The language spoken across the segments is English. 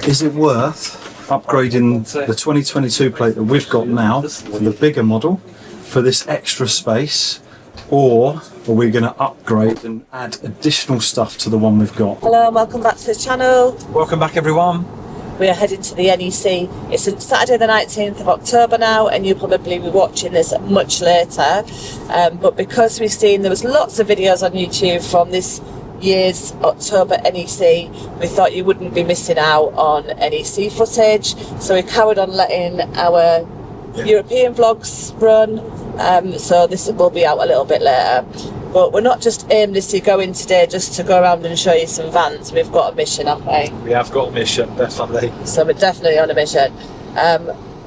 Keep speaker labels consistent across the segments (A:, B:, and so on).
A: Is it worth upgrading the 2022 plate that we've got now, the bigger model, for this extra space, or are we going to upgrade and add additional stuff to the one we've got?
B: Hello and welcome back to the channel.
C: Welcome back, everyone.
B: We are heading to the NEC. It's Saturday the 19th of October now, and you'll probably be watching this much later. But because we've seen there was lots of videos on YouTube from this year's October NEC, we thought you wouldn't be missing out on NEC footage. So we carried on letting our European vlogs run. So this will be out a little bit later. But we're not just aimlessly going today just to go around and show you some vans. We've got a mission, haven't we?
C: We have got a mission, definitely.
B: So we're definitely on a mission.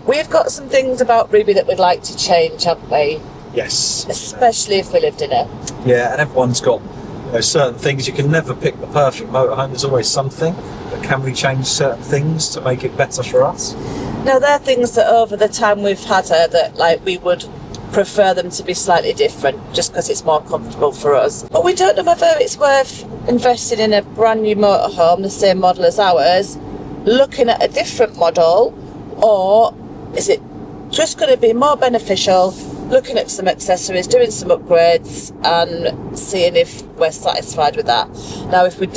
B: We've got some things about Ruby that we'd like to change, haven't we?
C: Yes.
B: Especially if we lived in it.
C: Yeah, and everyone's got certain things. You can never pick the perfect motorhome. There's always something. But can we change certain things to make it better for us?
B: Now, there are things that over the time we've had her that like we would prefer them to be slightly different just because it's more comfortable for us. But we don't know whether it's worth investing in a brand new motorhome, the same model as ours, looking at a different model, or is it just going to be more beneficial looking at some accessories, doing some upgrades and seeing if we're satisfied with that. Now, if we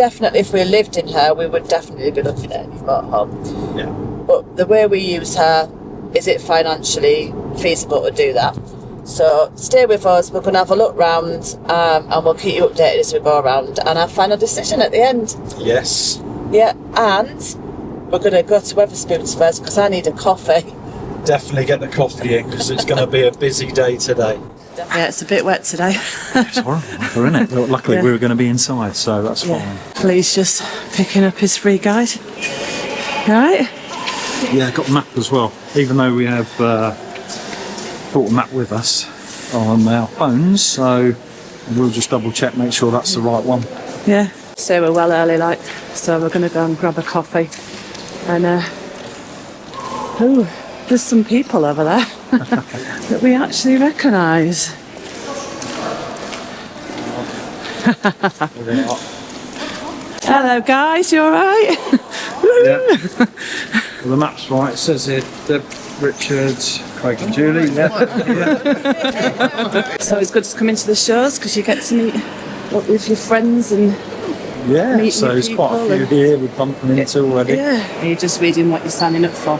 B: lived in her, we would definitely be looking at a new motorhome.
C: Yeah.
B: But the way we use her, is it financially feasible to do that? So stay with us, we're going to have a look round and we'll keep you updated as we go around and our final decision at the end.
C: Yes.
B: Yeah, and we're going to go to Wetherspoons first because I need a coffee.
C: Definitely get the coffee in because it's going to be a busy day today.
B: Yeah, it's a bit wet today.
A: It's horrible, isn't it? Luckily we were going to be inside, so that's fine.
B: Lee's just picking up his free guide. All right?
A: Yeah, got a map as well. Even though we have brought a map with us on our phones, so we'll just double check, make sure that's the right one.
B: Yeah. So we're well early, like, so we're going to go and grab a coffee. And there's some people over there that we actually recognise. Hello guys, you alright?
A: Yeah. Well, the map's right, it says here Deb, Richard, Craig and Julie. Yeah.
B: So it's good to come into the shows because you get to meet up with your friends and meet
A: so
B: new
A: there's quite a few here we're bumping into already.
B: Yeah. Are you just reading what you're signing up for?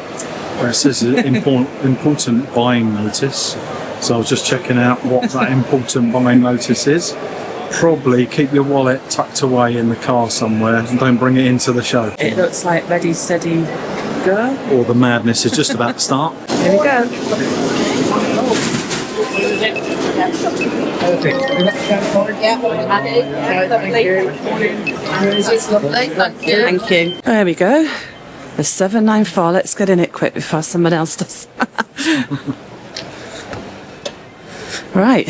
A: Well, it says important buying notice, so I was just checking out what that important buying notice is. Probably keep your wallet tucked away in the car somewhere and don't bring it into the show.
B: It looks like ready, steady, go.
A: Or the madness is just about to start.
B: Here we go. Thank you. There we go. The 794. Let's get in it quick before someone else does. Right.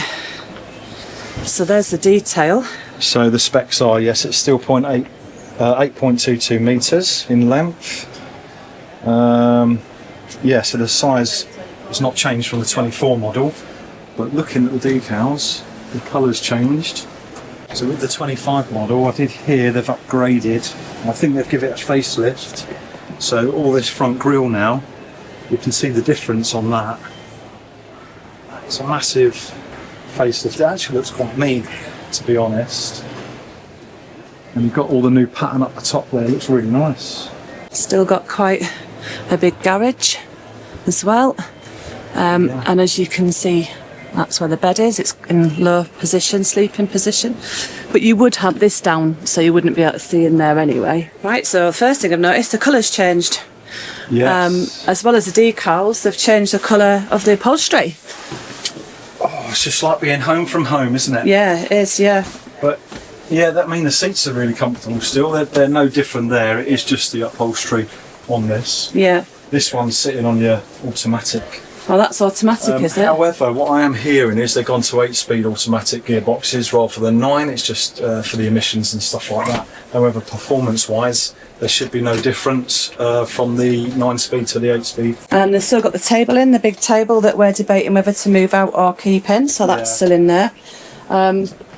B: So there's the detail.
A: So the specs are, yes, it's still 8.22 metres in length. Yeah, so the size has not changed from the 24 model, but looking at the decals, the colour's changed. So with the 25 model, I did hear they've upgraded. I think they've given it a facelift. So all this front grille now, you can see the difference on that. It's a massive facelift. It actually looks quite mean, to be honest. And you've got all the new pattern up the top there. It looks really nice.
B: Still got quite a big garage as well. And as you can see, that's where the bed is. It's in low position, sleeping position. But you would have this down, so you wouldn't be able to see in there anyway. Right, so first thing I've noticed, the colour's changed.
A: Yes.
B: As well as the decals, they've changed the colour of the upholstery.
A: Oh, it's just like being home from home, isn't it?
B: Yeah, it is, yeah.
A: But yeah, that means the seats are really comfortable still. They're no different there. It is just the upholstery on this.
B: Yeah.
A: This one's sitting on your automatic.
B: Oh, that's automatic, is it?
A: However, what I am hearing is they've gone to 8-speed automatic gearboxes rather than 9. It's just for the emissions and stuff like that. However, performance-wise, there should be no difference from the 9-speed to the 8-speed.
B: And they've still got the table in, the big table that we're debating whether to move out or keep in, so that's still in there.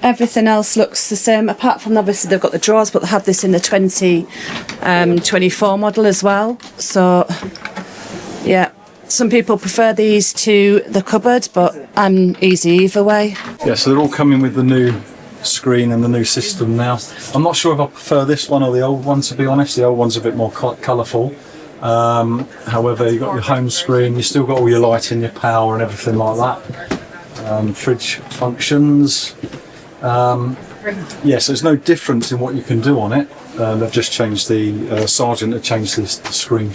B: Everything else looks the same, apart from obviously they've got the drawers, but they have this in the 2024 model as well. So, yeah. Some people prefer these to the cupboard, but I'm easy either way.
A: Yeah, so they're all coming with the new screen and the new system now. I'm not sure if I prefer this one or the old one, to be honest. The old one's a bit more colourful. However, you've got your home screen, you've still got all your lighting, your power and everything like that. Fridge functions. Yes, there's no difference in what you can do on it. They've just changed the Sergeant had changed the screen.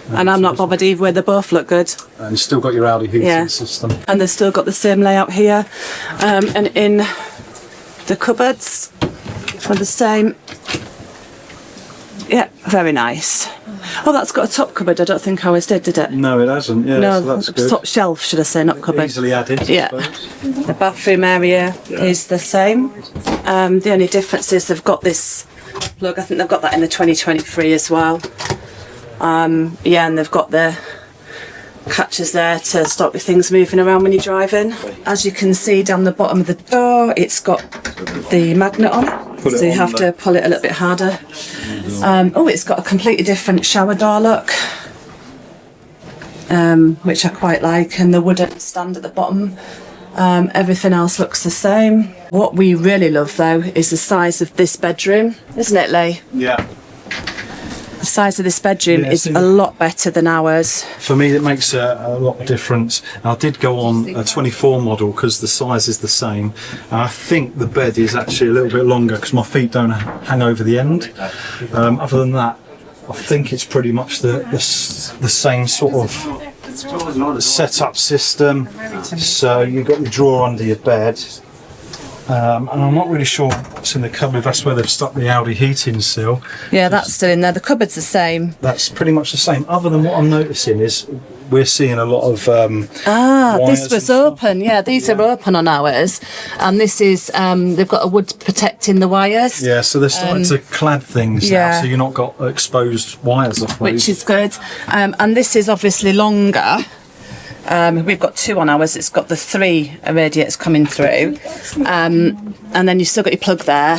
B: And I'm not bothered either way, they both look good.
A: And you've still got your Audi heating system.
B: And they've still got the same layout here. And in the cupboards are the same. Yeah, very nice. Oh, that's got a top cupboard. I don't think ours did it?
A: No, it hasn't. Yeah,
B: no,
A: so that's good.
B: Top shelf, should I say, not cupboard.
A: Easily added.
B: Yeah. The bathroom area is the same. The only difference is they've got this plug. I think they've got that in the 2023 as well. Yeah, and they've got the catches there to stop your things moving around when you're driving. As you can see down the bottom of the door, it's got the magnet on it, so you have to pull it a little bit harder. Oh, it's got a completely different shower door look, which I quite like, and the wooden stand at the bottom. Everything else looks the same. What we really love though is the size of this bedroom, isn't it, Lee?
A: Yeah.
B: The size of this bedroom is a lot better than ours.
A: For me, it makes a lot of difference. I did go on a 24 model because the size is the same. And I think the bed is actually a little bit longer because my feet don't hang over the end. Other than that, I think it's pretty much the same sort of setup system. So you've got your drawer under your bed. And I'm not really sure what's in the cupboard. That's where they've stuck the Audi heating seal.
B: Yeah, that's still in there. The cupboard's the same.
A: That's pretty much the same. Other than what I'm noticing is we're seeing a lot of
B: this was open. Yeah, these are open on ours, and this is they've got a wood protecting the wires.
A: Yeah, so they're starting to clad things now, so you're not got exposed wires, I suppose.
B: Which is good. And this is obviously longer. We've got 2 on ours. It's got the 3 radiators coming through, and then you've still got your plug there,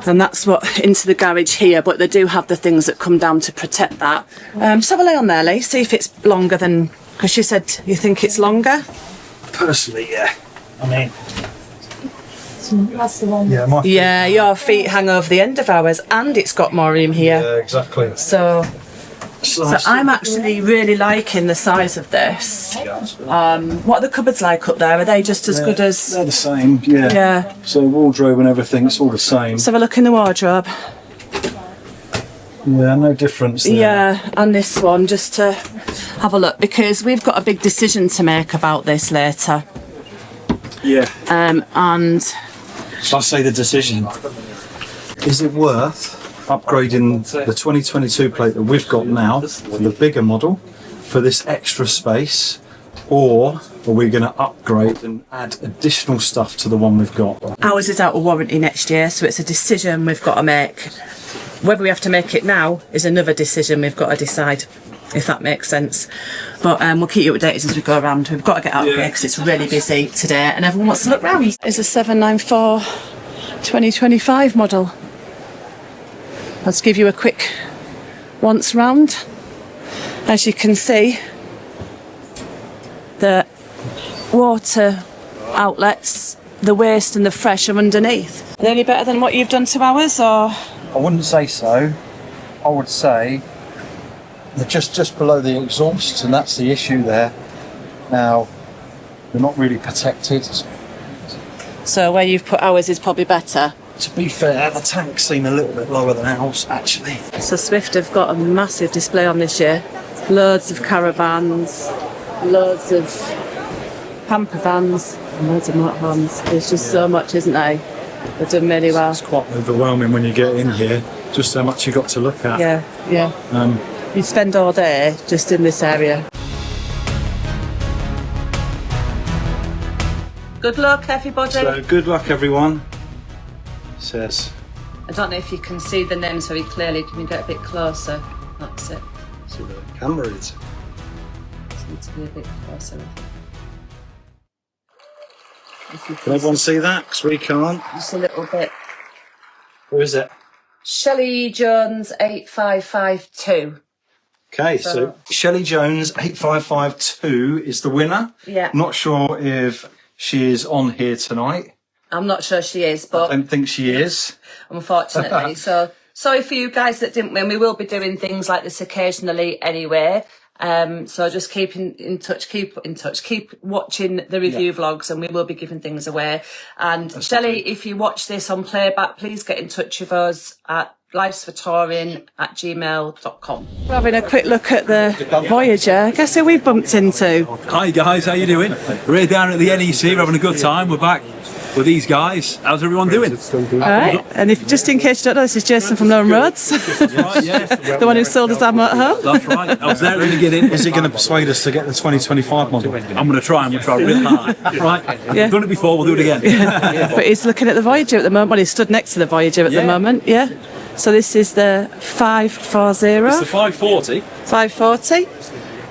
B: and that's what into the garage here. But they do have the things that come down to protect that. So have a lay on there, Lee. See if it's longer than, because you said you think it's longer.
A: Personally, yeah. I mean,
B: that's the one.
A: yeah, my feet,
B: your feet hang over the end of ours, and it's got more room here.
A: yeah, exactly.
B: So I'm actually really liking the size of this. What are the cupboards like up there? Are they just as good as...
A: They're the same, yeah.
B: Yeah.
A: So wardrobe and everything, it's all the same.
B: Let's have a look in the wardrobe.
A: Yeah, no difference there.
B: Yeah, and this one, just to have a look, because we've got a big decision to make about this later.
A: Yeah.
B: And...
A: Shall I say the decision? Is it worth upgrading the 2022 plate that we've got now, the bigger model, for this extra space, or are we going to upgrade and add additional stuff to the one we've got?
B: Ours is out of warranty next year, so it's a decision we've got to make. Whether we have to make it now is another decision we've got to decide, if that makes sense. But we'll keep you updated as we go around. We've got to get out here because it's really busy today and everyone wants to look round. It's a 794 2025 model. Let's give you a quick once round. As you can see, the water outlets, the waste and the fresh are underneath. Are they any better than what you've done to ours, or?
A: I wouldn't say so. I would say they're just below the exhaust, and that's the issue there. Now, they're not really protected.
B: So where you've put ours is probably better.
A: To be fair, the tanks seem a little bit lower than ours, actually.
B: So Swift have got a massive display on this year. Loads of caravans, loads of camper vans, and loads of motorhomes. There's just so much, isn't there? They've done really well.
A: It's quite overwhelming when you get in here, just how much you've got to look at.
B: Yeah. You spend all day just in this area. Good luck, everybody.
A: So, good luck, everyone. Says.
B: I don't know if you can see the names very clearly. Can you get a bit closer? That's it.
A: See where the camera is.
B: Just need to be a bit closer.
A: Can everyone see that? Because we can't.
B: Just a little bit.
A: Who is it?
B: Shelley Jones 8552.
A: Okay, so Shelley Jones 8552 is the winner.
B: Yeah.
A: Not sure if she is on here tonight.
B: I'm not sure she is, but
A: I don't think she is.
B: unfortunately. So sorry for you guys that didn't win. We will be doing things like this occasionally anyway. So just keep in touch, keep watching the review vlogs, and we will be giving things away. And Shelley, if you watch this on playback, please get in touch with us at lifesfortouring@gmail.com. We're having a quick look at the Voyager. Guess who we've bumped into?
D: Hi guys, how you doing? We're here down at the NEC, we're having a good time. We're back with these guys. How's everyone doing?
B: All right, and if just in case you don't know, this is Jason from Lone Roads,
D: Right, yeah.
B: the one who sold us our motorhome.
D: That's right. I was there to get in.
A: Is he going to persuade us to get the 2025 model?
D: I'm going to try real hard. Right?
B: Yeah.
D: I've done it before, we'll do it again.
B: But he's looking at the Voyager at the moment. Well, he's stood next to the Voyager at the moment. Yeah. So this is the 540.
D: It's the 540.
B: 540.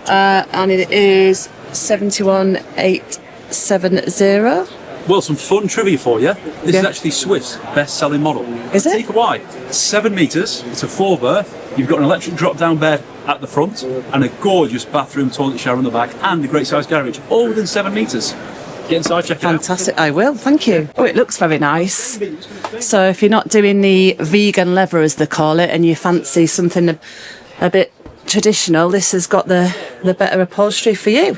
B: And it is 71,870.
D: Well, some fun trivia for you. This is actually Swift's best-selling model.
B: Is it?
D: Take a why. 7 metres, it's a 4-berth. You've got an electric drop-down bed at the front and a gorgeous bathroom, toilet, shower in the back, and a great-sized garage, all within 7 metres. Get inside, check it out.
B: Fantastic. I will, thank you. Oh, it looks very nice. So if you're not doing the vegan leather, as they call it, and you fancy something a bit traditional, this has got the better upholstery for you,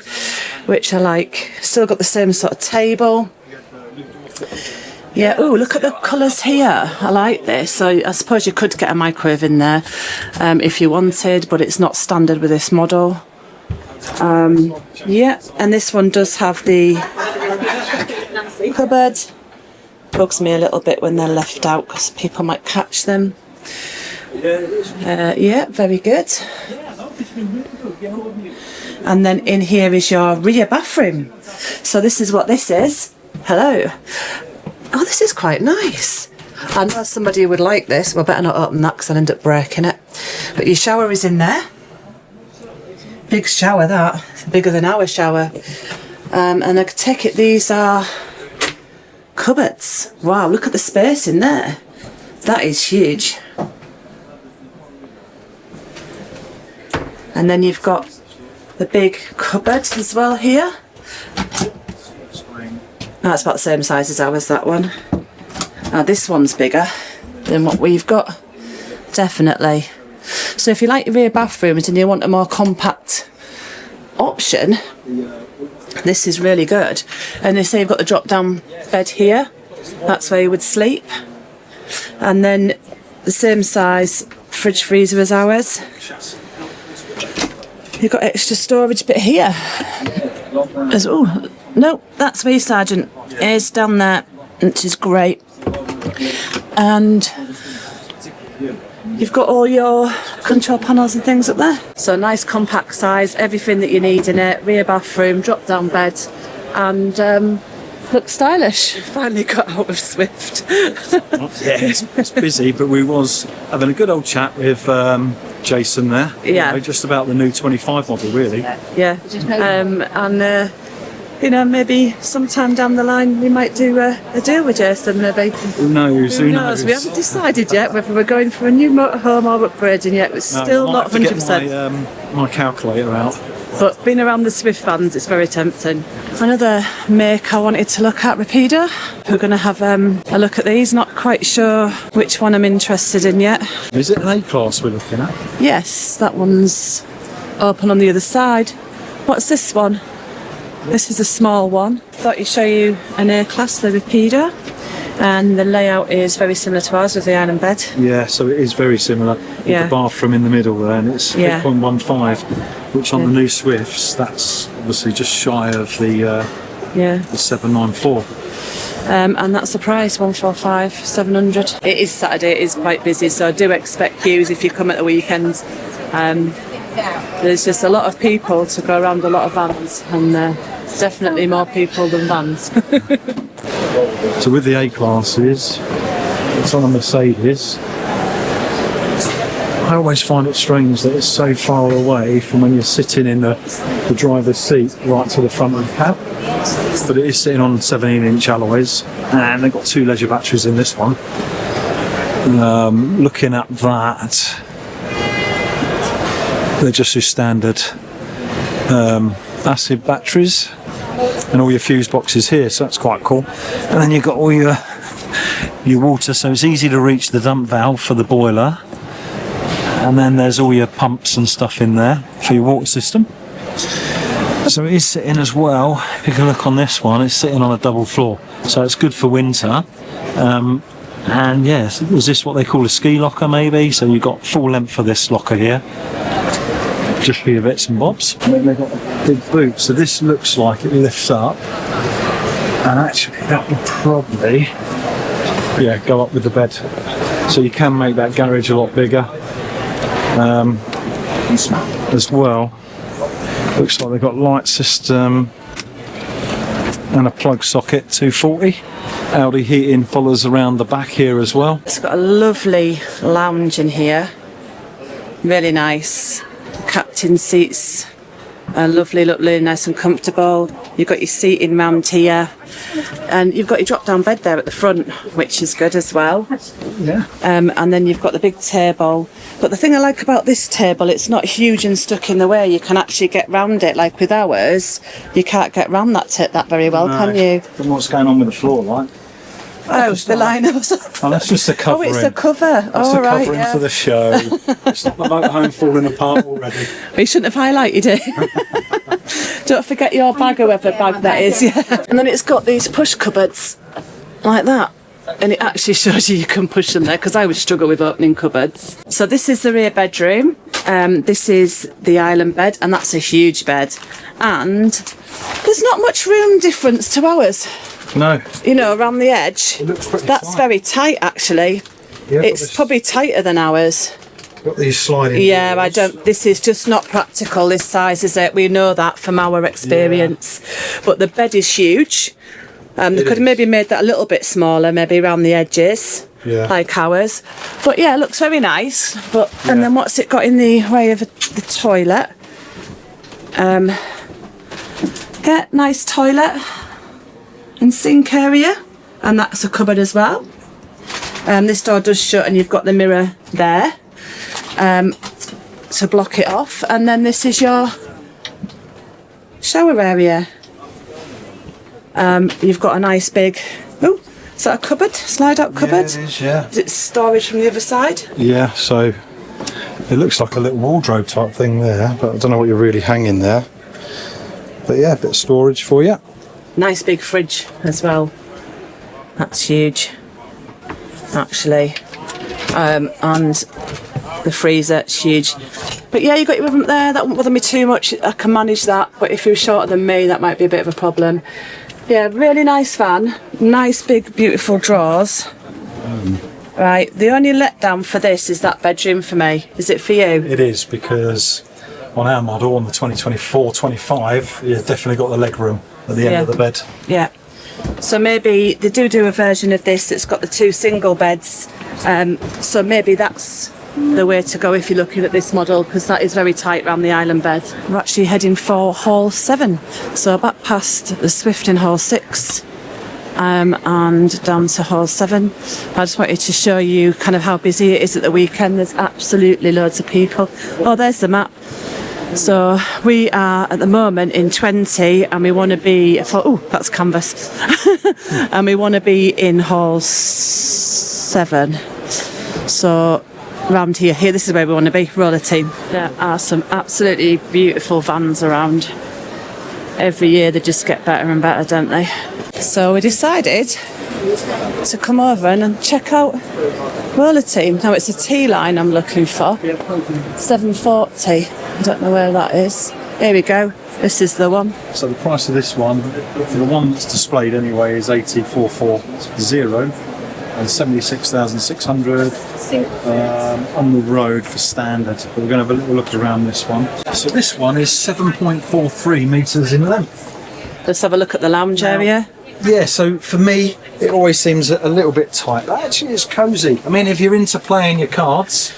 B: which I like. Still got the same sort of table. Yeah, oh, look at the colours here. I like this. So I suppose you could get a microwave in there if you wanted, but it's not standard with this model. Yeah, and this one does have the cupboard. Bugs me a little bit when they're left out because people might catch them. Yeah, very good. And then in here is your rear bathroom. So this is what this is. Hello. Oh, this is quite nice. I know somebody would like this. Well, I better not open that because I'll end up breaking it. But your shower is in there. Big shower, that. Bigger than our shower. And I take it these are cupboards. Wow, look at the space in there. That is huge. And then you've got the big cupboard as well here. That's about the same size as ours, that one. Now this one's bigger than what we've got, definitely. So if you like your rear bathrooms and you want a more compact option, this is really good. And they say you've got the drop down bed here, that's where you would sleep. And then the same size fridge freezer as ours. You've got extra storage bit here. Oh, no, that's where your Sergeant is, down there, which is great. And you've got all your control panels and things up there. So nice compact size, everything that you need in it, rear bathroom, drop down bed, and looks stylish. Finally got out of Swift.
A: Yeah, it's busy, but we was having a good old chat with Jason there.
B: Yeah.
A: You know, just about the new 25 model, really.
B: Yeah. And you know, maybe sometime down the line we might do a deal with Jason, maybe.
A: Who knows?
B: Who knows? We haven't decided yet whether we're going for a new motorhome or upgrading yet. It's still not 100%.
A: My calculator out.
B: But being around the Swift fans, it's very tempting. Another make I wanted to look at, Rapido. We're going to have a look at these. Not quite sure which one I'm interested in yet.
A: Is it an A-class we're looking at?
B: Yes, that one's open on the other side. What's this one? This is a small one. Thought I'd show you an A-class, the Rapido. And the layout is very similar to ours with the island bed.
A: Yeah, so it is very similar. With the bathroom in the middle there, and it's 8.15, which on the new Swifts, that's obviously just shy of the 794.
B: And that's the price, 145,700. It is Saturday, it is quite busy, so I do expect queues if you come at the weekend. There's just a lot of people to go around, a lot of vans, and definitely more people than vans.
A: So with the A-classes, it's on a Mercedes. I always find it strange that it's so far away from when you're sitting in the driver's seat right to the front of the cab. But it is sitting on 17-inch alloys, and they've got 2 leisure batteries in this one. Looking at that, they're just your standard acid batteries, and all your fuse boxes here, so that's quite cool. And then you've got all your water, so it's easy to reach the dump valve for the boiler. And then there's all your pumps and stuff in there for your water system. So it is sitting as well, if you can look on this one, it's sitting on a double floor, so it's good for winter. And yes, was this what they call a ski locker maybe? So you've got full length for this locker here, just for your bits and bobs. And then they've got a big boot, so this looks like it lifts up, and actually that would probably go up with the bed. So you can make that garage a lot bigger as well. Looks like they've got light system and a plug socket 240. Audi heating follows around the back here as well.
B: It's got a lovely lounge in here, really nice. Captain seats are lovely, look really nice and comfortable. You've got your seating round here, and you've got your drop down bed there at the front, which is good as well.
A: Yeah.
B: And then you've got the big table. But the thing I like about this table, it's not huge and stuck in the way. You can actually get round it. Like with ours, you can't get round that very well, can you?
A: Don't know what's going on with the floor, right?
B: Oh, the liners.
A: Oh, that's just a covering.
B: Oh, it's a cover.
A: That's the covering for the show. It's not the motorhome falling apart already.
B: We shouldn't have highlighted it. Don't forget your bag, whoever bag that is. Yeah. And then it's got these push cupboards like that. And it actually shows you can push them there, because I would struggle with opening cupboards. So this is the rear bedroom. This is the island bed, and that's a huge bed. And there's not much room difference to ours.
A: No.
B: You know, around the edge.
A: It looks pretty
B: That's
A: tight.
B: very tight, actually.
A: Yeah,
B: it's probably tighter than ours.
A: Got these sliding
B: Yeah,
A: doors.
B: this is just not practical, this size, is it? We know that from our experience. But the bed is huge. They could have maybe made that a little bit smaller, maybe around the edges, like ours. But yeah, it looks very nice. But and then what's it got in the way of the toilet? Nice toilet and sink area, and that's a cupboard as well. This door does shut, and you've got the mirror there to block it off. And then this is your shower area. You've got a nice big, is that a cupboard? Slide out cupboard?
A: Yeah, it is, yeah.
B: Is it storage from the other side?
A: Yeah, so it looks like a little wardrobe type thing there, but I don't know what you're really hanging there. But yeah, a bit of storage for you.
B: Nice big fridge as well. That's huge, actually. And the freezer's huge. But yeah, you've got your oven there. That won't bother me too much. I can manage that. But if you're shorter than me, that might be a bit of a problem. Yeah, really nice fan. Nice big beautiful drawers. Right, the only letdown for this is that bedroom for me. Is it for you?
A: It is, because on our model, on the 2024-25, you've definitely got the leg room at the end of the bed.
B: Yeah. So maybe they do a version of this that's got the 2 single beds. So maybe that's the way to go if you're looking at this model, because that is very tight around the island bed. We're actually heading for hall 7, so back past the Swift in hall 6 and down to hall 7. I just wanted to show you kind of how busy it is at the weekend. There's absolutely loads of people. Oh, there's the map. So we are at the moment in 20, and we want to be that's canvas. And we want to be in hall 7. So around here, this is where we want to be. Roller team. There are some absolutely beautiful vans around. Every year they just get better and better, don't they? So we decided to come over and check out Roller Team. Now it's a T-line I'm looking for. 740. I don't know where that is. Here we go. This is the one.
A: So the price of this one, for the one that's displayed anyway, is 84,440 and 76,600 on the road for standard. But we're going to have a little look around this one. So this one is 7.43 metres in length.
B: Let's have a look at the lounge area.
A: Yeah, so for me, it always seems a little bit tight. But actually, it's cosy. I mean, if you're into playing your cards,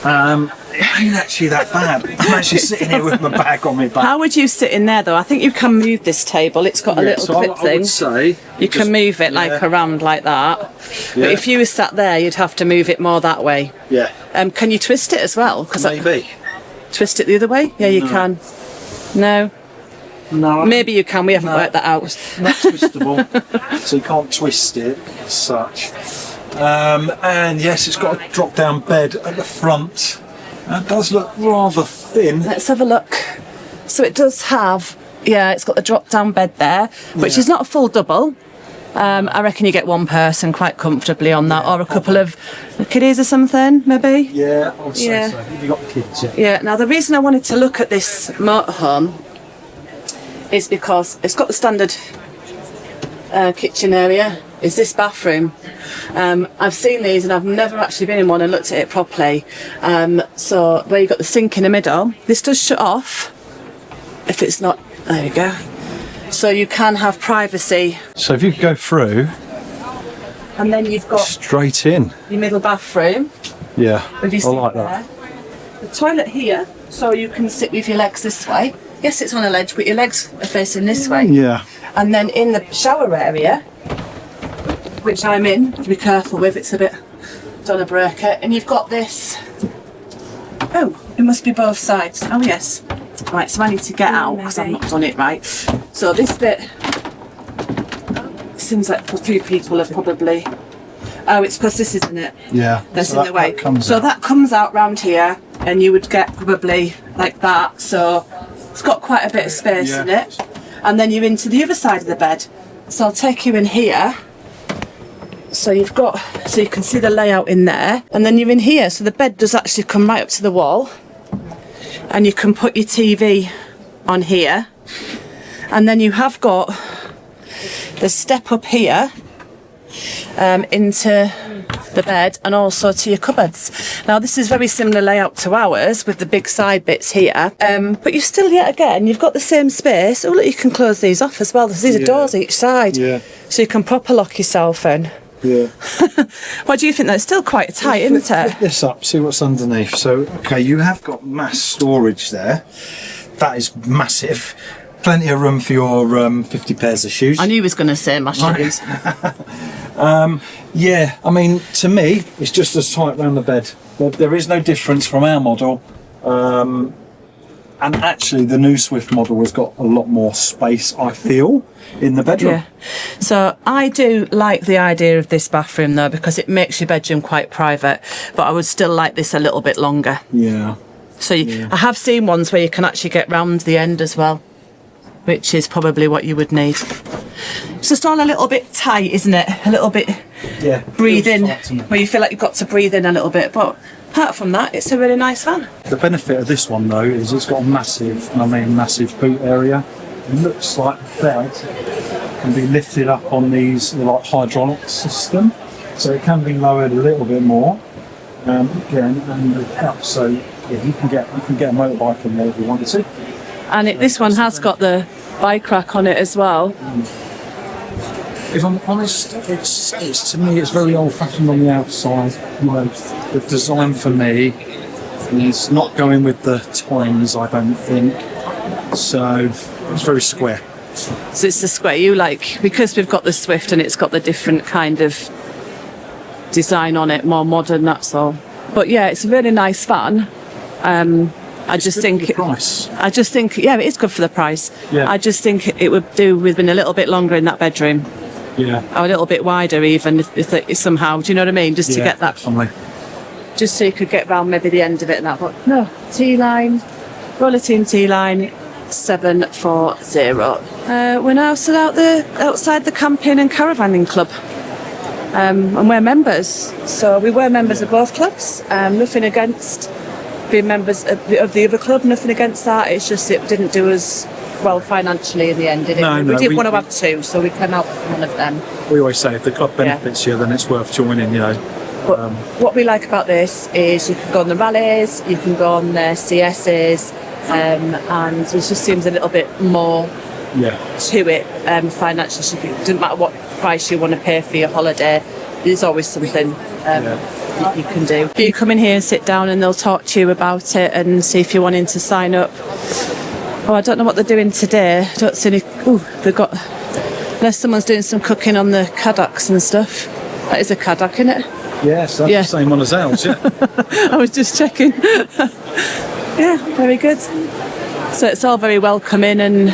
A: It ain't actually that bad. I'm actually sitting here with my bag on my back.
B: How would you sit in there though? I think you can move this table. It's got a little clip
A: I
B: thing.
A: would say
B: You can move it like around like that.
A: Yeah.
B: But if you were sat there, you'd have to move it more that way.
A: Yeah.
B: Can you twist it as well?
A: Maybe.
B: Twist it the other way? Yeah, you can. No.
A: No.
B: Maybe you can. We haven't worked that out.
A: It's not twistable, so you can't twist it as such. And yes, it's got a drop-down bed at the front. It does look rather thin.
B: Let's have a look. So it does have, it's got the drop-down bed there, which is not a full double. I reckon you get one person quite comfortably on that, or a couple of kiddies or something, maybe.
A: Yeah, I would say so. Have you got kids?
B: Yeah. Now the reason I wanted to look at this motorhome is because it's got the standard kitchen area. Is this bathroom? I've seen these and I've never actually been in one and looked at it properly. So where you've got the sink in the middle, this does shut off. If it's not, there you go. So you can have privacy.
A: So if you go through,
B: And then you've got
A: straight in.
B: your middle bathroom.
A: Yeah,
B: With your
A: I
B: sink
A: like that.
B: there. The toilet here, so you can sit with your legs this way. Yes, it's on a ledge, but your legs are facing this way.
A: Yeah.
B: And then in the shower area, which I'm in, to be careful with, it's a bit done a breaker, and you've got this. Oh, it must be both sides. Oh yes. Right, so I need to get out because I've not done it right. So this bit seems like a few people have probably. Oh, it's because this isn't it.
A: Yeah.
B: That's
A: so
B: in the way.
A: That
B: That comes out round here, and you would get probably like that. So it's got quite a bit of space in it. And then you're into the other side of the bed. So I'll take you in here. So you can see the layout in there, and then you're in here. So the bed does actually come right up to the wall, and you can put your TV on here, and then you have got the step up here into the bed and also to your cupboards. Now this is very similar layout to ours with the big side bits here, but you still yet again you've got the same space. Oh look, you can close these off as well. These are doors each side, so you can proper lock yourself in.
A: Yeah.
B: What do you think? That's still quite tight, isn't it?
A: Flip this up, see what's underneath. So, okay, you have got mass storage there. That is massive. Plenty of room for your 50 pairs of shoes.
B: I knew he was going to say my shoes.
A: Yeah, I mean, to me, it's just as tight round the bed. There is no difference from our model. And actually, the new Swift model has got a lot more space, I feel, in the bedroom.
B: Yeah. So I do like the idea of this bathroom though, because it makes your bedroom quite private, but I would still like this a little bit longer.
A: Yeah.
B: So I have seen ones where you can actually get round the end as well, which is probably what you would need. It's just all a little bit tight, isn't it? A little bit breathe in, where you feel like you've got to breathe in a little bit, but apart from that, it's a really nice van.
A: The benefit of this one though is it's got a massive boot area. It looks like the bed can be lifted up on these like hydraulic system, so it can be lowered a little bit more. Again, and the help, so yeah, you can get a motorbike in there if you wanted to.
B: And this one has got the bike rack on it as well.
A: If I'm honest, it's to me it's very old-fashioned on the outside. You know, the design for me is not going with the times, I don't think. So it's very square.
B: So it's the square you like, because we've got the Swift and it's got the different kind of design on it, more modern, that's all. But yeah, it's a really nice van. I just think it is good for the price.
A: Yeah.
B: I just think it would do with being a little bit longer in that bedroom.
A: Yeah.
B: Or a little bit wider even if somehow, do you know what I mean? Just to get that,
A: definitely.
B: just so you could get round maybe the end of it and that. But no, T-line, Roller Team T-line 740. We're now still outside the Camping and Caravanning Club. And we're members. So we were members of both clubs. Nothing against being members of the other club, nothing against that. It's just it didn't do us well financially in the end, did it?
A: No,
B: we did want to have two, so we came out with one of them.
A: We always say if the club benefits you, then it's worth joining, you know.
B: But what we like about this is you can go on the rallies, you can go on the CSs, and it just seems a little bit more to it financially. It doesn't matter what price you want to pay for your holiday, there's always something you can do. You come in here and sit down and they'll talk to you about it and see if you're wanting to sign up. Oh, I don't know what they're doing today. I don't see any... Oh, they've got... Unless someone's doing some cooking on the Caddocks and stuff. That is a Caddock, isn't it?
A: Yes, that's the same one as ours, yeah.
B: I was just checking. Yeah, very good. So it's all very welcoming, and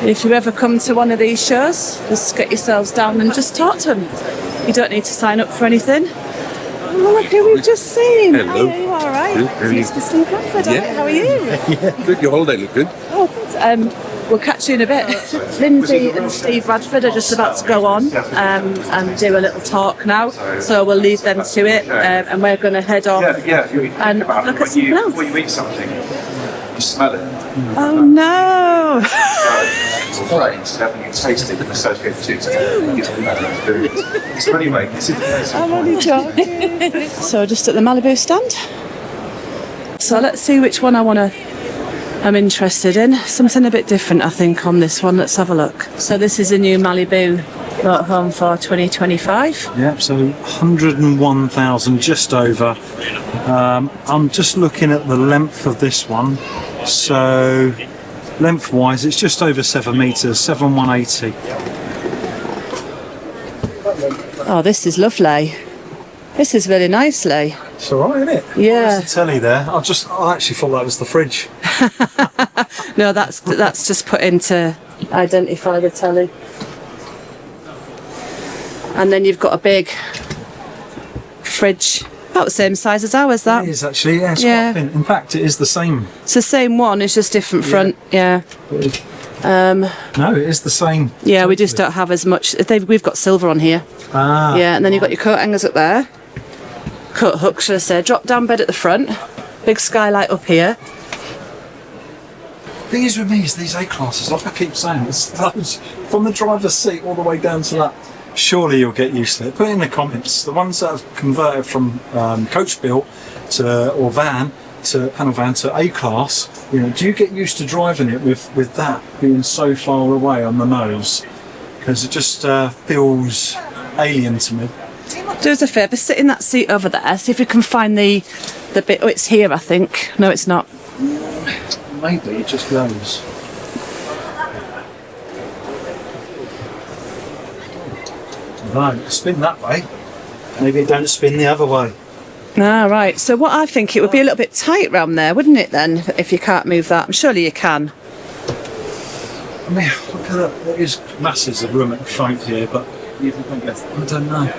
B: if you ever come to one of these shows, just get yourselves down and just talk to them. You don't need to sign up for anything. Oh, look who we've just seen.
E: Hello.
B: Are you all right?
E: Good, how are you?
B: It's Mr. Steve Bradford.
E: Yeah.
B: How are you?
E: Good, your holiday looked good.
B: Oh, good. We'll catch you in a bit. Lindsay and Steve Bradford are just about to go on and do a little talk now, so we'll leave them to it, and we're going to head off and look at something else.
F: Before you eat something, you smell it.
B: Oh no!
F: Brains, having you taste it and associate two together. So anyway, this is
B: I'm only joking. So just at the Malibu stand. So let's see which one I'm interested in. Something a bit different, I think, on this one. Let's have a look. So this is a new Malibu motorhome for 2025.
A: Yeah, so 101,000, just over. I'm just looking at the length of this one. So lengthwise, it's just over 7 metres, 7,180.
B: Oh, this is lovely. This is really nicely.
A: It's all right, isn't it?
B: Yeah.
A: There's the telly there. I actually thought that was the fridge.
B: No, that's just put in to identify the telly. And then you've got a big fridge, about the same size as ours, that.
A: It is actually, yeah. It's
B: Yeah.
A: quite thin. In fact, it is the same.
B: It's the same one, it's just different front, yeah.
A: No, it is the same.
B: Yeah, we just don't have as much. We've got silver on here.
A: Ah.
B: Yeah, and then you've got your coat hangers up there. Coat hook, should I say. Drop down bed at the front. Big skylight up here.
A: The thing is with me is these A-classes, like I keep saying, it's those from the driver's seat all the way down to that. Surely you'll get used to it. Put it in the comments. The ones that have converted from coach built to or van to panel van to A-class, you know, do you get used to driving it with that being so far away on the nose? Because it just feels alien to me.
B: Do us a favour, sit in that seat over there, see if we can find the bit. Oh, it's here, I think. No, it's not.
A: Maybe it just goes. Right, spin that way. Maybe it don't spin the other way.
B: Ah, right. So what I think, it would be a little bit tight round there, wouldn't it then, if you can't move that? Surely you can.
A: I mean, look at that. There is masses of room at the front here, but I don't know.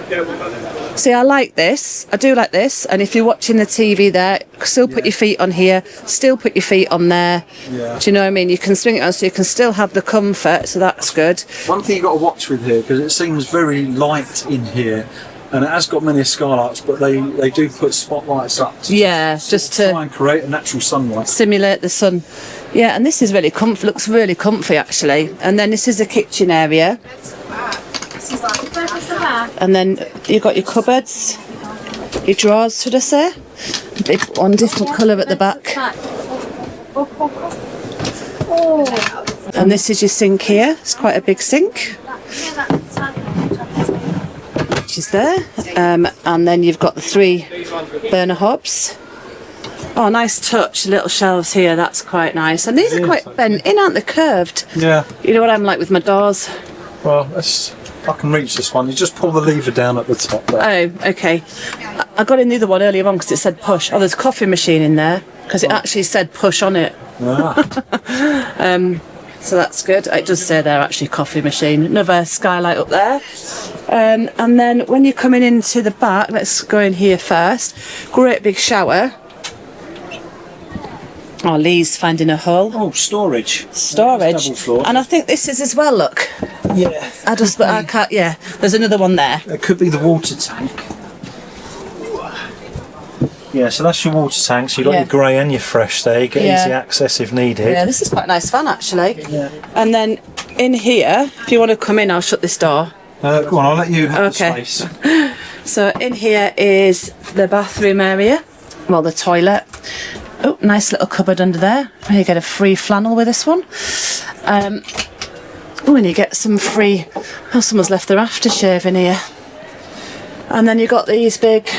B: See, I like this. I do like this. And if you're watching the TV there, still put your feet on here, still put your feet on there.
A: Yeah.
B: Do you know what I mean? You can swing it on so you can still have the comfort, so that's good.
A: One thing you've got to watch with here, because it seems very light in here, and it has got many skylights, but they do put spotlights up to
B: just
A: try
B: to
A: and create a natural sunlight.
B: simulate the sun. Yeah, and this is really looks really comfy actually. And then this is the kitchen area. And then you've got your cupboards, your drawers, should I say? Big one different colour at the back. And this is your sink here. It's quite a big sink, which is there. And then you've got the 3 burner hobs. Oh, nice touch. The little shelves here. That's quite nice. And these are quite bent in, aren't they? Curved.
A: Yeah.
B: You know what I'm like with my doors.
A: Well, I can reach this one. You just pull the lever down at the top there.
B: Oh, okay. I got in the other one earlier on because it said push. Oh, there's a coffee machine in there because it actually said push on it.
A: Ah.
B: So that's good. It does say there actually coffee machine. Another skylight up there. And then when you're coming into the back, let's go in here first. Great big shower. Oh, Lee's finding a hole.
A: Oh, storage.
B: Storage.
A: Double floor.
B: And I think this is as well, look.
A: Yeah.
B: I can't, yeah. There's another one there.
A: It could be the water tank. Yeah, so that's your water tank. So you've got your grey and your fresh there. You get easy access if needed.
B: Yeah, this is quite a nice van actually.
A: Yeah.
B: And then in here, if you want to come in, I'll shut this door.
A: Go on, I'll let you have
B: Okay.
A: the space.
B: So in here is the bathroom area, well, the toilet. Oh, nice little cupboard under there. You get a free flannel with this one. Oh, and you get some free. Oh, someone's left their aftershave in here. And then you've got these big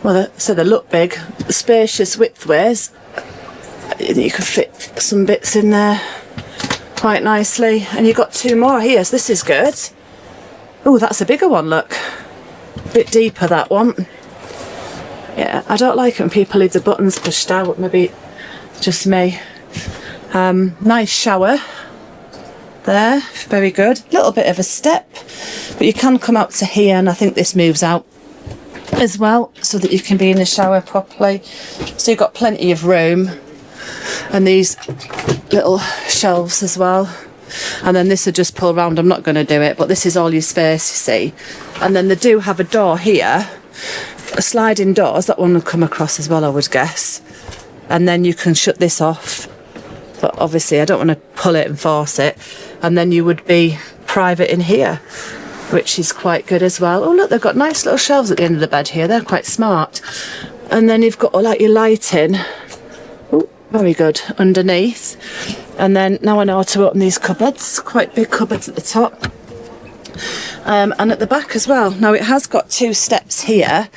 B: well, so they look big, spacious widthways. You can fit some bits in there quite nicely. And you've got 2 more here, so this is good. Oh, that's a bigger one, look. A bit deeper, that one. Yeah, I don't like it when people leave the buttons pushed out, maybe just me. Nice shower there, very good. Little bit of a step, but you can come out to here, and I think this moves out as well so that you can be in the shower properly. So you've got plenty of room, and these little shelves as well. And then this will just pull round. I'm not going to do it, but this is all your space, you see. And then they do have a door here, a sliding doors. That one will come across as well, I would guess. And then you can shut this off. But obviously I don't want to pull it and force it. And then you would be private in here, which is quite good as well. Oh look, they've got nice little shelves at the end of the bed here. They're quite smart. And then you've got all like your lighting. Oh, very good, underneath. And then now I know how to open these cupboards. Quite big cupboards at the top. And at the back as well. Now it has got 2 steps here.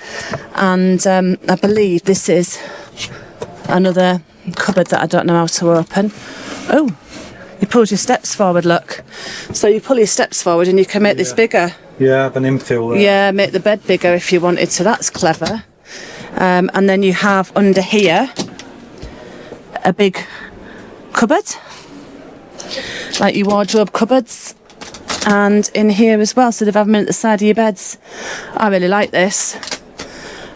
B: And I believe this is another cupboard that I don't know how to open. Oh, you pulled your steps forward, look. So you pull your steps forward and you can make this bigger.
A: Yeah, an infill there.
B: Yeah, make the bed bigger if you wanted to. That's clever. And then you have under here a big cupboard, like your wardrobe cupboards, and in here as well. So they've had them at the side of your beds. I really like this.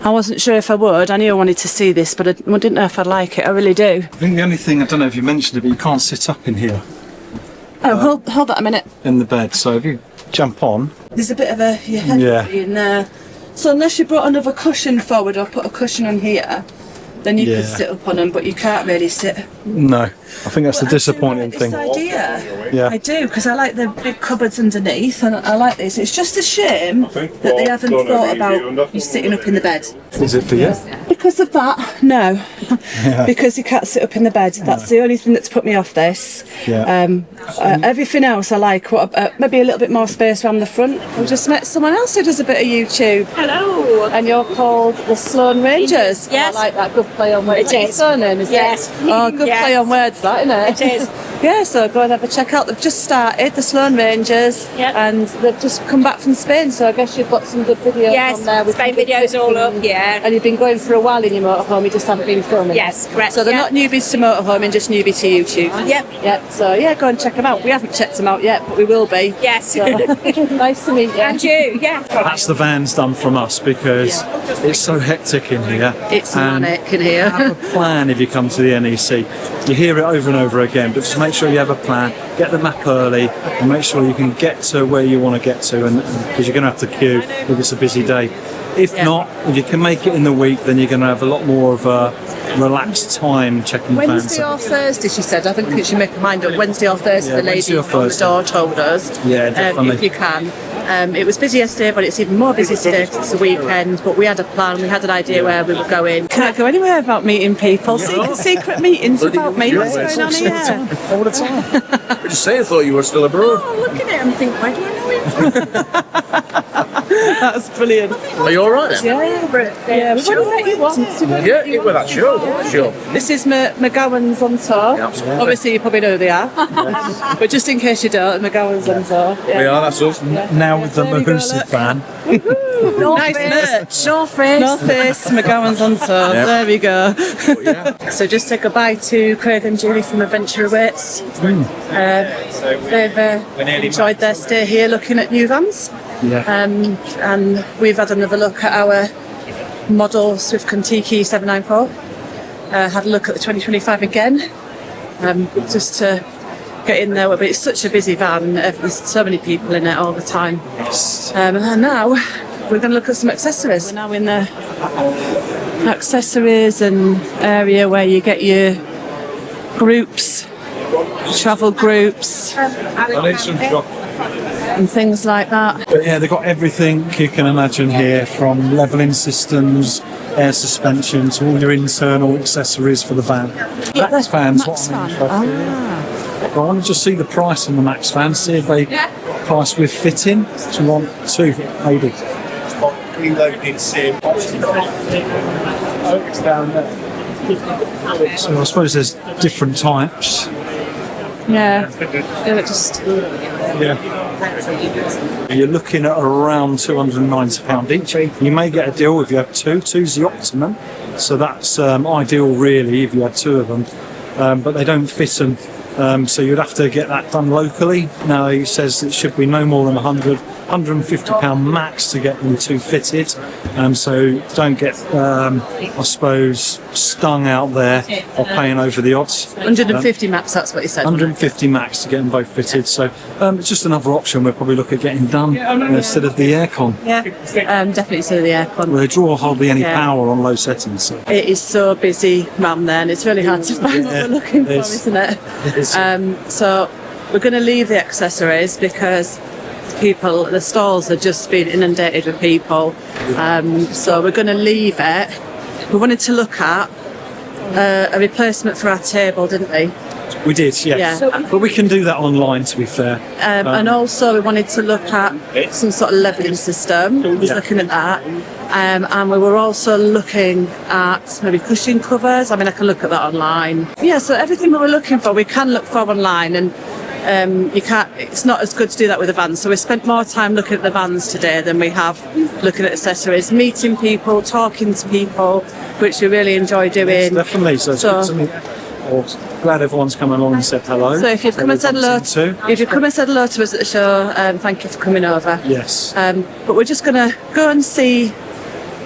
B: I wasn't sure if I would. I knew I wanted to see this, but I didn't know if I'd like it. I really do.
A: I think the only thing, I don't know if you mentioned it, but you can't sit up in here.
B: Oh, hold that a minute.
A: In the bed. So if you jump on.
B: There's a bit of a your head in there. So unless you brought another cushion forward or put a cushion on here, then you could sit up on them, but you can't really sit.
A: No, I think that's the disappointing thing.
B: I do like this idea.
A: Yeah.
B: I do, because I like the big cupboards underneath, and I like this. It's just a shame that they haven't thought about you sitting up in the bed.
A: Is it for you?
B: Because of that, no. Because you can't sit up in the bed. That's the only thing that's put me off this.
A: Yeah.
B: Everything else I like. Maybe a little bit more space around the front. I just met someone else who does a bit of YouTube.
E: Hello.
B: And you're called the Sloan Rangers.
E: Yes.
B: I like that. Good play on words.
E: It is.
B: Surname, is
E: Yes.
B: it? Oh, good
E: Yes.
B: play on words, that, isn't it?
E: It is.
B: Yeah, so go and have a check out. They've just started, the Sloan Rangers, and they've just come back from Spain, so I guess you've got some good videos
E: Yes,
B: on there. With
E: Spain
B: some good
E: videos
B: tips
E: all up,
B: and-
E: yeah.
B: And you've been going for a while in your motorhome, you just haven't been filming.
E: Yes, correct,
B: So they're
E: yeah.
B: not newbies to motorhoming, just newbie to YouTube.
E: Yep.
B: Yep, so yeah, go and check them out. We haven't checked them out yet, but we will be.
E: Yes.
B: So, nice to meet you.
E: And you, yeah.
A: That's the van's done from us because it's so hectic in here.
B: It's
A: And
B: manic in here.
A: have a plan if you come to the NEC. You hear it over and over again, but just make sure you have a plan. Get the map early and make sure you can get to where you want to get to, and because you're going to have to queue if it's a busy day. If not, if you can make it in the week, then you're going to have a lot more of a relaxed time checking the vans.
B: Wednesday or Thursday, she said. I think she make her mind up. Wednesday or Thursday,
A: Yeah,
B: the lady
A: Wednesday or
B: on the
A: Thursday.
B: door told us.
A: Yeah, definitely.
B: If you can. It was busy yesterday, but it's even more busy today because it's the weekend. But we had a plan. We had an idea where we were going. Can't go anywhere without meeting people. Secret meetings without me. What's going on here?
A: All the time.
G: I just say I thought you were still abroad.
E: Oh, look at it and think, why do I know him?
B: That's brilliant.
G: Are you all right then?
B: Yeah, we've only met you once.
G: Yeah, well, that's sure.
B: This is McGowan's on tour.
G: Yeah, absolutely.
B: Obviously, you probably know who they are. But just in case you don't, McGowan's on tour.
G: We are, that's us.
A: Now with the
B: There we go,
A: Mahusi
B: look.
A: van.
B: Nice merch.
E: North Face.
B: North Face, McGowan's on tour.
G: Yep.
B: There we go.
G: But yeah.
B: So just say goodbye to Craig and Julie from Adventure Awaits. They've enjoyed their stay here looking at new vans.
A: Yeah.
B: And we've had another look at our model Swift Kon-tiki 794. Had a look at the 2025 again, just to get in there. But it's such a busy van. There's so many people in it all the time. And now we're going to look at some accessories. We're now in the accessories and area where you get your groups, travel groups,
G: I need some chocolate.
B: and things like that.
A: But yeah, they've got everything you can imagine here, from levelling systems, air suspension, to all your internal accessories for the van. Max vans,
B: Max
A: what I'm
B: van.
A: interested in. I want to just see the price on the Max van, see if they price with fitting. Do you want two, maybe?
G: reloaded sim.
A: So I suppose there's different types.
E: Yeah. They're just
A: You're looking at around £290 each. You may get a deal if you have two. Two's the optimum, so that's ideal really if you had two of them. But they don't fit them, so you'd have to get that done locally. Now he says it should be no more than £150 max to get them two fitted. So don't get, I suppose, stung out there or paying over the odds.
E: 150 max, that's what he said.
A: 150 max to get them both fitted. So it's just another option we'll probably look at getting done instead of the aircon.
E: Yeah, definitely so the aircon.
A: Well, they draw hardly any
E: Yeah.
A: power on low settings. So.
E: It is so busy round there, and it's really hard to find what we're looking for, isn't it? So we're going to leave the accessories because the stalls are just being inundated with people. So we're going to leave it. We wanted to look at a replacement for our table, didn't we?
A: We did, yes.
E: Yeah.
A: But we can do that online, to be fair.
E: And also we wanted to look at some sort of levelling system. We was looking at that. And we were also looking at maybe cushion covers. I mean, I can look at that online. Yeah, so everything we were looking for, we can look for online, and you can't. It's not as good to do that with the vans. So we spent more time looking at the vans today than we have looking at accessories, meeting people, talking to people, which we really enjoy doing.
A: Yes, definitely. So it's good to meet. Glad everyone's come along and said hello.
E: So if you've come and said hello, to us at the show, thank you for coming over.
A: Yes.
E: But we're just going to go and see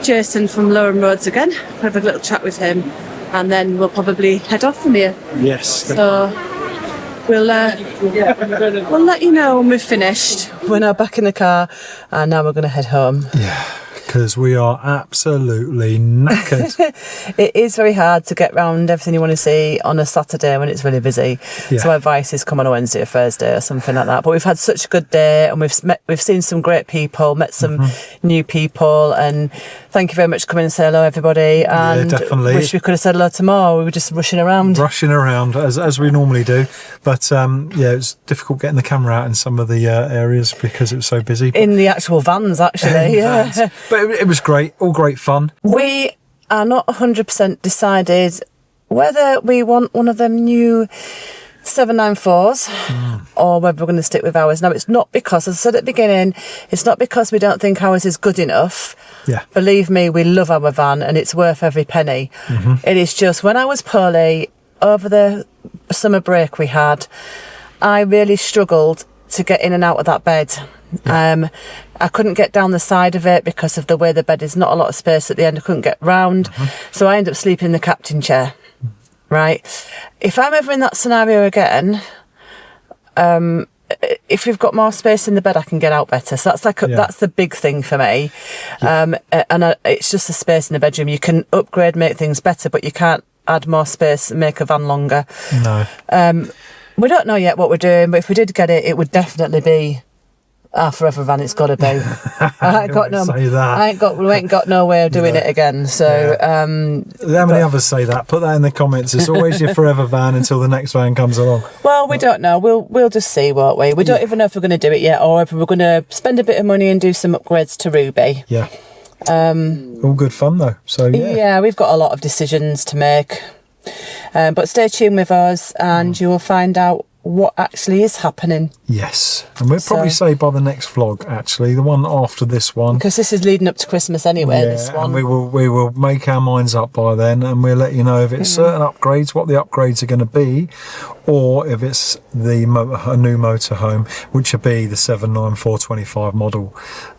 E: Jason from Lowham Roads again, have a little chat with him, and then we'll probably head off from here.
A: Yes.
E: So we'll let you know when we've finished.
B: We're now back in the car, and now we're going to head home.
A: Yeah. Because we are absolutely knackered.
B: It is very hard to get round everything you want to see on a Saturday when it's really busy.
A: Yeah.
B: So our advice is come on a Wednesday or Thursday or something like that. But we've had such a good day, and we've seen some great people, met some new people, and thank you very much for coming and say hello, everybody. And
A: definitely.
B: Wish we could have said hello to more. We were just rushing around.
A: As we normally do. But it's difficult getting the camera out in some of the areas because it was so busy.
B: In the actual vans, actually. Yeah.
A: Vans. But it was great, all great fun.
B: We are not 100% decided whether we want one of them new 794s or whether we're going to stick with ours. Now, it's not because, as I said at the beginning, it's not because we don't think ours is good enough.
A: Yeah.
B: Believe me, we love our van and it's worth every penny. It is just, when I was poorly over the summer break we had, I really struggled to get in and out of that bed. I couldn't get down the side of it because of the way the bed is, not a lot of space at the end. I couldn't get round, so I ended up sleeping in the captain chair. Right, if I'm ever in that scenario again, if we've got more space in the bed, I can get out better. So that's that's the big thing for me. It's just the space in the bedroom. You can upgrade, make things better, but you can't add more space and make a van longer.
A: No.
B: We don't know yet what we're doing, but if we did get it, it would definitely be our forever van. It's got to be. I ain't got we ain't got no way of doing it again. So
A: how many others say that? Put that in the comments. It's always your forever van until the next van comes along.
B: Well, we don't know. We'll just see, won't we? We don't even know if we're going to do it yet, or if we're going to spend a bit of money and do some upgrades to Ruby.
A: Yeah. All good fun though. So
B: yeah, we've got a lot of decisions to make. But stay tuned with us and you will find out what actually is happening.
A: Yes, and we'll probably say by the next vlog, actually, the one after this one,
B: because this is leading up to Christmas anyway. This one,
A: and we will make our minds up by then, and we'll let you know if it's certain upgrades, what the upgrades are going to be, or if it's a new motorhome, which will be the 79425 model,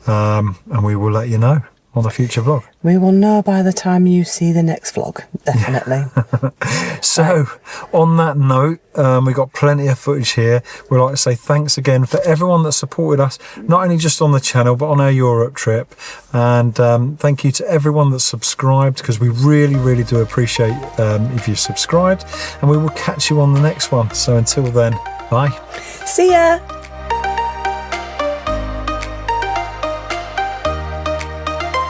A: and we will let you know on a future vlog.
B: We will know by the time you see the next vlog, definitely.
A: So, on that note, we've got plenty of footage here. We'd like to say thanks again for everyone that supported us, not only just on the channel, but on our Europe trip. And thank you to everyone that subscribed, because we really, really do appreciate if you've subscribed. And we will catch you on the next one. So until then, bye.
B: See ya.